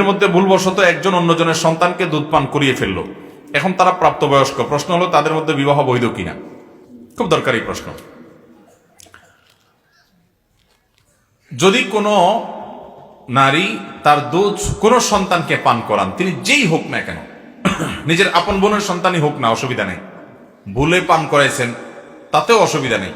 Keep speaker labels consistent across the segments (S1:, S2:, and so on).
S1: মধ্যে ভুলবশত একজন অন্যজনের সন্তানকে দুধ পান করিয়ে ফেললো, এখন তারা প্রাপ্তবয়স্ক। প্রশ্ন হলো তাদের মধ্যে বিবাহ বৈধ কিনা। খুব দরকারি প্রশ্ন। যদি কোনো নারী তার দুধ কোন সন্তানকে পান করান, তিনি যেই হোক না কেন, নিজের আপন বোনের সন্তানই হোক না, অসুবিধা নেই। ভুলে পান করাইছেন তাতেও অসুবিধা নেই।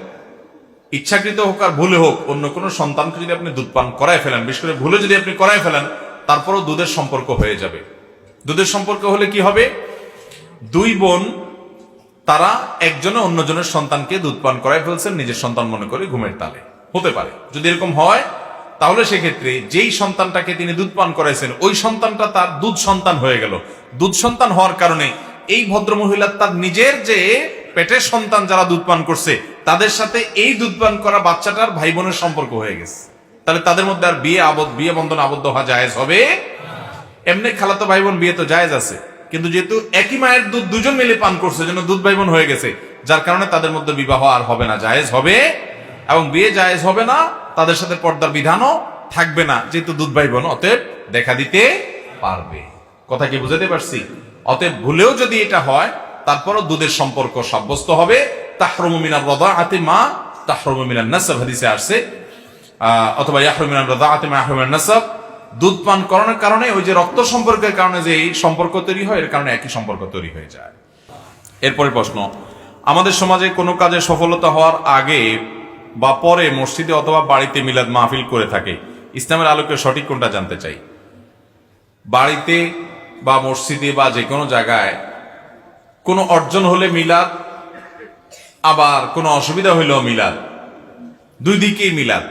S1: ইচ্ছাকৃত হোক আর ভুলে হোক, অন্য কোনো সন্তানকে যদি আপনি দুধ পান করায় ফেলেন, বিশেষ করে ভুলে যদি আপনি করায় ফেলেন, তারপরও দুধের সম্পর্ক হয়ে যাবে। দুধের সম্পর্ক হলে কি হবে? দুই বোন তারা একজনে অন্যজনের সন্তানকে দুধ পান করায় ফেলছেন নিজের সন্তান মনে করে, ঘুমের তালে। হতে পারে যদি এরকম হয়, তাহলে সেক্ষেত্রে যেই সন্তানটাকে তিনি দুধ পান করাইছেন ওই সন্তানটা তার দুধ সন্তান হয়ে গেল। দুধ সন্তান হওয়ার কারণে এই ভদ্র মহিলা তার নিজের যে পেটের সন্তান যারা দুধ পান করছে তাদের সাথে এই দুধ পান করা বাচ্চাটার ভাই বোনের সম্পর্ক হয়ে গেছে। তাহলে তাদের মধ্যে আর বিয়ে বন্ধন আবদ্ধ হওয়া জায়েজ হবে। এমনি খালাতো ভাই বোন বিয়ে তো জায়েজ আছে, কিন্তু যেহেতু একই মায়ের দুধ দুজন মিলে পান করছে, জন্য দুধ ভাই বোন হয়ে গেছে, যার কারণে তাদের মধ্যে বিবাহ আর হবে না, জায়েজ হবে। এবং বিয়ে জায়েজ হবে না, তাদের সাথে পর্দার বিধানও থাকবে না, যেহেতু দুধ ভাই বোন, অতএব দেখা দিতে পারবে। কথা কি বুঝাতে পারছি? অতএব ভুলেও যদি এটা হয়, তারপরও দুধের সম্পর্ক সাব্যস্ত হবে। তাহরুমু মিনার রাদাআতি মা তাহরুমু মিনান নাসাব হাদিসে আসছে, অথবা ইয়াহরুমু মিনার রাদাআতি মা ইয়াহরুমু মিনান নাসাব। দুধ পান করানোর কারণে ওই যে রক্ত সম্পর্কের কারণে যে এই সম্পর্ক তৈরি হয়, এর কারণে একই সম্পর্ক তৈরি হয়ে যায়। এরপরে প্রশ্ন, আমাদের সমাজে কোনো কাজে সফলতা হওয়ার আগে বা পরে মসজিদে অথবা বাড়িতে মিলাদ মাহফিল করে থাকে, ইসলামের আলোকে সঠিক কোনটা জানতে চাই। বাড়িতে বা মসজিদে বা যে কোনো জায়গায় কোনো অর্জন হলে মিলাদ, আবার কোনো অসুবিধা হইলেও মিলাদ, দুই দিকেই মিলাদ।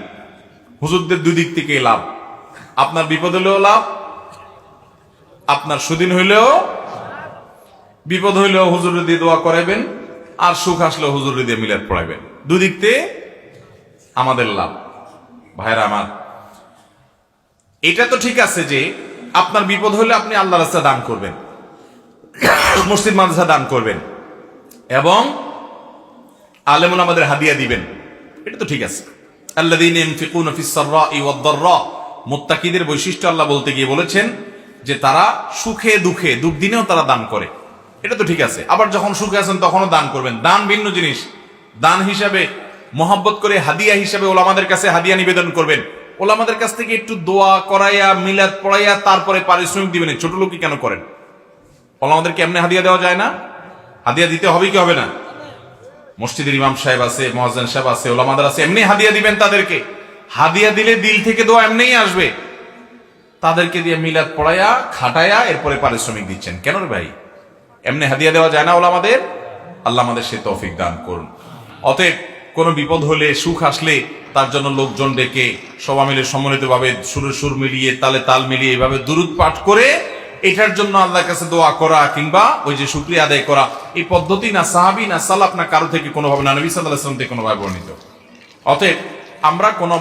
S1: হুজুরদের দুই দিক থেকে লাভ। আপনার বিপদ হলেও লাভ, আপনার সুদিন হইলেও, বিপদ হইলেও হুজুর দিয়ে দোয়া করাইবেন, আর সুখ আসলেও হুজুর দিয়ে মিলাদ পড়াইবেন। দুই দিক থেকে আমাদের লাভ। ভাইরা আমার, এটা তো ঠিক আছে যে আপনার বিপদ হলে আপনি আল্লাহ রাস্তা দান করবেন, মসজিদ মাদ্রাসা দান করবেন, এবং আলেমুল আমাদের হাদিয়া দিবেন, এটা তো ঠিক আছে। আল্লাযীনা ইনফিকুনা ফিস সাররাই ওয়াদ দাররা, মুত্তাকিদের বৈশিষ্ট্য আল্লাহ বলতে গিয়ে বলেছেন যে তারা সুখে দুঃখে দুর্দিনেও তারা দান করে, এটা তো ঠিক আছে। আবার যখন সুখে আছেন তখনও দান করবেন। দান ভিন্ন জিনিস। দান হিসাবে মহব্বত করে হাদিয়া হিসাবে ওলামাদের কাছে হাদিয়া নিবেদন করবেন, ওলামাদের কাছ থেকে একটু দোয়া করাইয়া মিলাদ পড়াইয়া তারপরে পারিশ্রমিক দিবেন। ছোট লোকই কেন করেন? ওলামাদেরকে এমনি হাদিয়া দেওয়া যায় না? হাদিয়া দিতে হবে কি হবে না? মসজিদের ইমাম সাহেব আছে, মুয়াজ্জিন সাহেব আছে, ওলামাদের আছে, এমনি হাদিয়া দিবেন তাদেরকে। হাদিয়া দিলে দিল থেকে দোয়া এমনিই আসবে। তাদেরকে দিয়ে মিলাদ পড়াইয়া খাটাইয়া এরপরে পারিশ্রমিক দিচ্ছেন কেন রে ভাই? এমনি হাদিয়া দেওয়া যায় না ওলামাদের? আল্লাহ আমাদের সে তৌফিক দান করুন। অতএব কোনো বিপদ হলে, সুখ আসলে তার জন্য লোকজন ডেকে সবাই মিলে সম্মিলিতভাবে সুরে সুর মিলিয়ে তালে তাল মিলিয়ে এভাবে দুরূদ পাঠ করে এটার জন্য আল্লাহর কাছে দোয়া করা কিংবা ওই যে শুকরিয়া আদায় করা, এই পদ্ধতি না সাহাবী না সালাফ না কারো থেকে কোনোভাবে, না নবী সাল্লাল্লাহু আলাইহি ওয়াসাল্লাম থেকে কোনোভাবে বর্ণিত। অতএব আমরা কোনো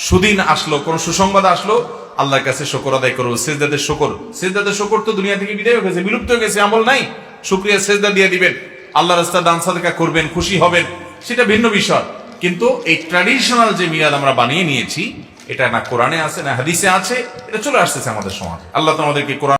S1: সুদিন আসলো, কোনো সুসংবাদ আসলো, আল্লাহর কাছে শুকর আদায় করবো। সিজদাতে শুকর, সিজদাতে শুকর তো দুনিয়া থেকে বিদায় হয়ে গেছে, বিলুপ্ত হয়ে গেছে, আমল নাই। শুকরিয়া সিজদা দিয়ে দিবেন, আল্লাহর রাস্তায় দান সাদকা করবেন, খুশি হবেন, সেটা ভিন্ন বিষয়। কিন্তু এই ট্র্যাডিশনাল যে মিলাদ আমরা বানিয়ে নিয়েছি, এটা না কোরআনে আছে না হাদিসে আছে, এটা চলে আসতেছে আমাদের সমাজে। আল্লাহ তো আমাদেরকে কোরআন